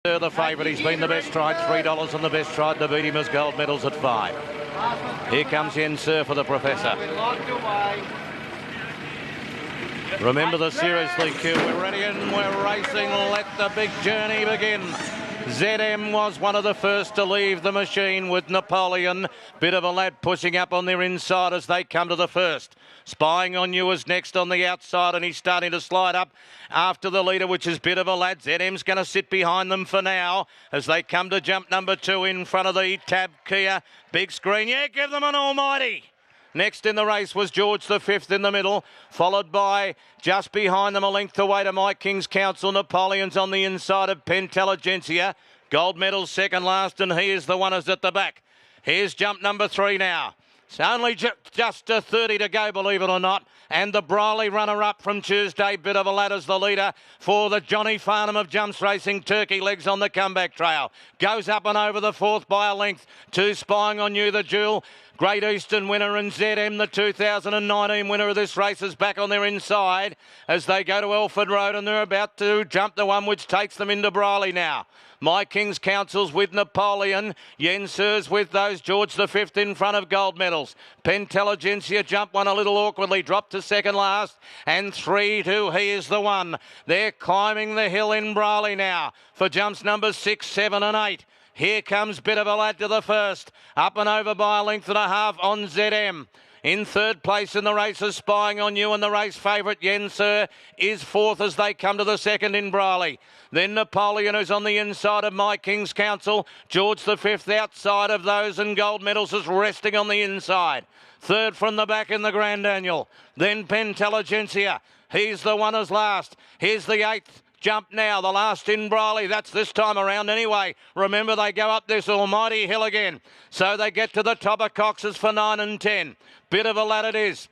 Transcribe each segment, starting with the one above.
The favourite, he's been the best tried, $3 and the best tried to beat him as gold medals at 5. Here comes Sir for the Professor. Remember the seriously queue. We're ready and we're racing. Let the big journey begin. ZM was one of the first to leave the machine with Napoleon. Bit of a lad pushing up on their inside as they come to the first. Spying on You is next on the outside, and he's starting to slide up after the leader, which is Bit of a Lad. ZM's going to sit behind them for now as they come to jump number 2 in front of the Tab Kia. Big screen. Yeah, give them an almighty. Next in the race was George the Fifth in the middle, followed by just behind them a length away to My King's Council. Napoleon's on the inside of Pentelligencia. Gold medal second last, and he is the one who's at the back. Here's jump number 3 now. It's only just 30 to go, believe it or not. And the Briley runner-up from Tuesday, Bit of a Lad as the leader for the Johnny Farnham of Jumps Racing. Turkey Legs on the comeback trail. Goes up and over the 4th by a length. 2 Spying on You, the Jewel. Great Eastern winner, and ZM, the 2019 winner of this race, is back on their inside as they go to Elford Road, and they're about to jump the one which takes them into Briley now. My King's Council's with Napoleon. Sir's with those. George the Fifth in front of gold medals. Pentelligencia jumped one a little awkwardly, dropped to second last, and 3-2, He Is the One. They're climbing the hill in Briley now for jumps numbers 6, 7 and 8. Here comes Bit of a Lad to the first. Up and over by a length and a half on ZM. In third place in the race is Spying on You, and the race favourite Sir is 4th as they come to the second in Briley. Then Napoleon, who's on the inside of My King's Council. George the Fifth outside of those, and gold medals is resting on the inside. Third from the back in the Grand Annual. Then Pentelligencia. He's the one as last. Here's the 8th. Jump now, the last in Briley. That's this time around anyway. Remember, they go up this almighty hill again. So they get to the top of Cox's for 9 and 10. Bit of a Lad it is.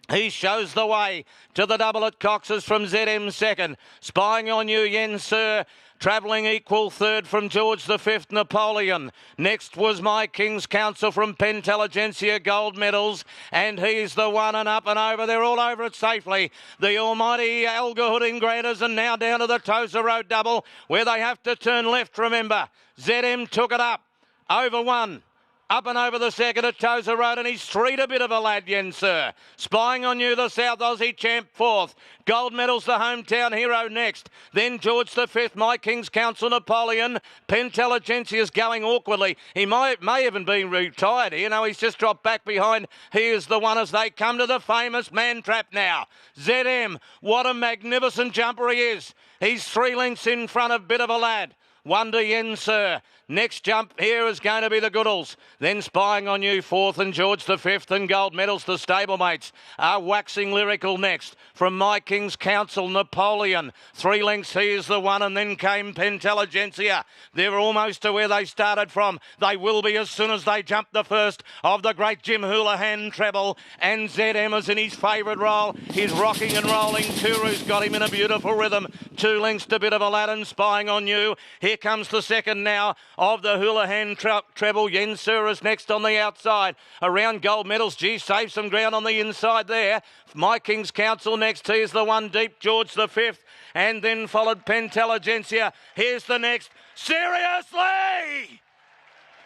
He shows the way to the double at Cox's from ZM second. Spying on You, Sir. Travelling equal third from George the Fifth, Napoleon. Next was My King's Council from Pentelligencia, gold medals. And He's the One, and up and over. They're all over it safely. The almighty Algahood in Graders, and now down to the Tosa Road double where they have to turn left, remember. ZM took it up. Over 1. Up and over the second at Tosa Road, and he's 3 to Bit of a Lad, Sir. Spying on You, the South Aussie champ, 4th. Gold medals, the hometown hero, next. Then George the Fifth, My King's Council, Napoleon. Pentelligencia's going awkwardly. He may even be retired. He's just dropped back behind. He Is the One as they come to the famous man trap now. ZM, what a magnificent jumper he is. He's 3 lengths in front of Bit of a Lad. 1 to Sir. Next jump here is going to be the Goodalls. Then Spying on You, 4th, and George the Fifth, and gold medals, the stablemates are waxing lyrical next. From My King's Council, Napoleon. 3 lengths, He Is the One, and then came Pentelligencia. They're almost to where they started from. They will be as soon as they jump the first of the great Jim Houlihan treble, and ZM is in his favourite role. He's rocking and rolling. Turu's got him in a beautiful rhythm. 2 lengths to Bit of a Lad and Spying on You. Here comes the second now of the Houlihan treble. Sir is next on the outside. Around gold medals. Save some ground on the inside there. My King's Council next. He's the one deep, George the Fifth. And then followed Pentelligencia. Here's the next. Seriously!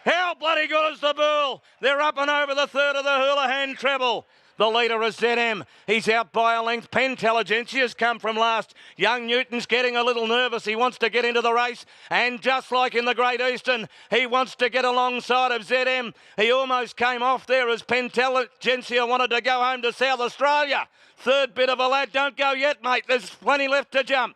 How bloody good is the bull? They're up and over the third of the Houlihan treble. The leader is ZM. He's out by a length. Pentelligencia's come from last. Young Newton's getting a little nervous. He wants to get into the race. And just like in the Great Eastern, he wants to get alongside of ZM. He almost came off there as Pentelligencia wanted to go home to South Australia. Third Bit of a Lad. Don't go yet, mate. There's plenty left to jump.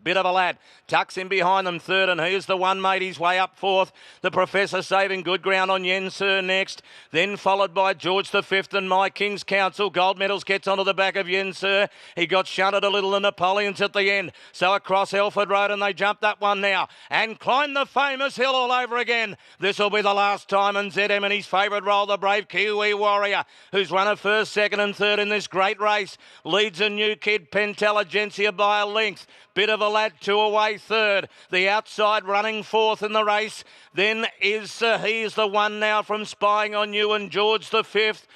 Bit of a Lad tucks in behind them third, and He's the One made his way up 4th. The Professor saving good ground on Sir next. Then followed by George the Fifth and My King's Council. Gold medals gets onto the back of Sir. He got shunted a little, and Napoleon's at the end. So across Elford Road, and they jump that one now and climb the famous hill all over again. This will be the last time, and ZM in his favourite role, the brave Kiwi Warrior, who's run a first, second and third in this great race, leads a new kid, Pentelligencia, by a length. Bit of a Lad 2 away third. The outside running 4th in the race. Then is He's the One now from Spying on You and George the Fifth.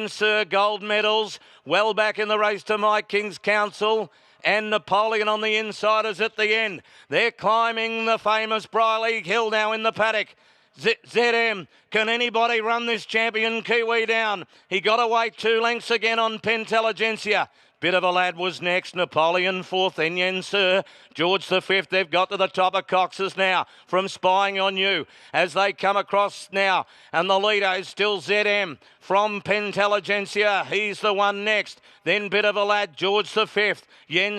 Sir, gold medals. Well back in the race to My King's Council. and Napoleon on the insiders at the end. They're climbing the famous Briley Hill now in the paddock. ZM, can anybody run this champion Kiwi down? He got away 2 lengths again on Pentelligencia. Bit of a Lad was next, Napoleon fourth, then Sir. George the fifth, they've got to the top of Cox's now from Spying on You as they come across now. And the leader is still ZM from Pentelligencia. He's the one next. Then Bit of a Lad, George the fifth.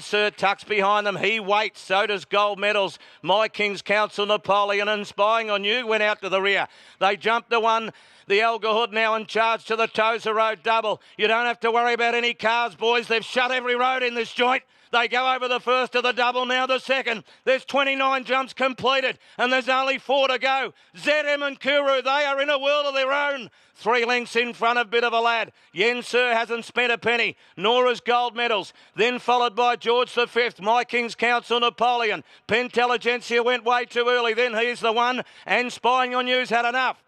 Sir tucks behind them. He waits. So does Gold Medals. My King's Council, Napoleon and Spying on You went out to the rear. They jumped the one. The Elgar Hood now in charge to the Tozer Road double. You don't have to worry about any cars, boys. They've shut every road in this joint. They go over the first of the double, now the second. There's 29 jumps completed, and there's only 4 to go. ZM and Kuru, they are in a world of their own. 3 lengths in front of Bit of a Lad. Sir hasn't spent a penny, nor has Gold Medals. Then followed by George the fifth, My King's Council, Napoleon. Pentelligencia went way too early, then he's the one, and Spying on You's had enough.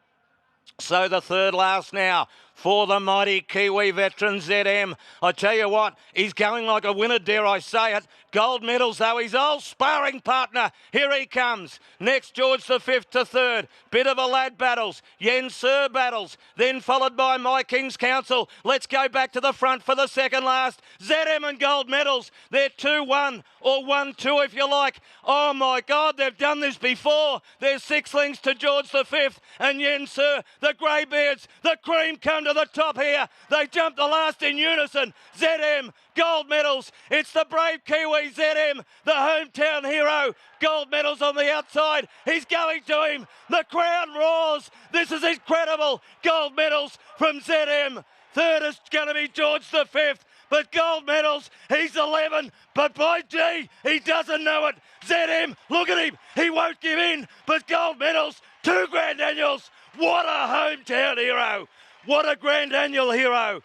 So the third last now for the mighty Kiwi veteran ZM. I tell you what, he's going like a winner, dare I say it. Gold Medals, though, his old sparring partner. Here he comes. Next, George the fifth to third. Bit of a Lad battles. Sir battles. Then followed by My King's Council. Let's go back to the front for the second last. ZM and Gold Medals. They're 2-1 or 1-2 if you like. Oh my God, they've done this before. There's 6 lengths to George the fifth and Sir. The Greybeards, the cream come to the top here. They jump the last in unison. ZM, Gold Medals. It's the brave Kiwi ZM, the hometown hero. Gold Medals on the outside. He's going to him. The crowd roars. This is incredible. Gold Medals from ZM. Third is going to be George the fifth. But Gold Medals, he's 11. But by gee, he doesn't know it. ZM, look at him. He won't give in. But Gold Medals, 2 Grand Annuals. What a hometown hero. What a Grand Annual hero.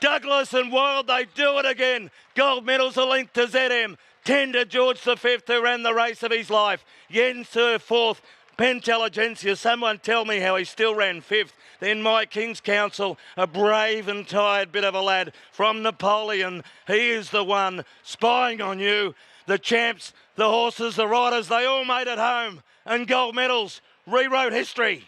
Douglas and Wild, they do it again. Gold Medals are linked to ZM. 10 to George the fifth, who ran the race of his life. Sir fourth. Pentelligencia, someone tell me how he still ran fifth. Then My King's Council, a brave and tired Bit of a Lad from Napoleon. He is the one. Spying on You. The champs, the horses, the riders, they all made it home. And Gold Medals rewrote history.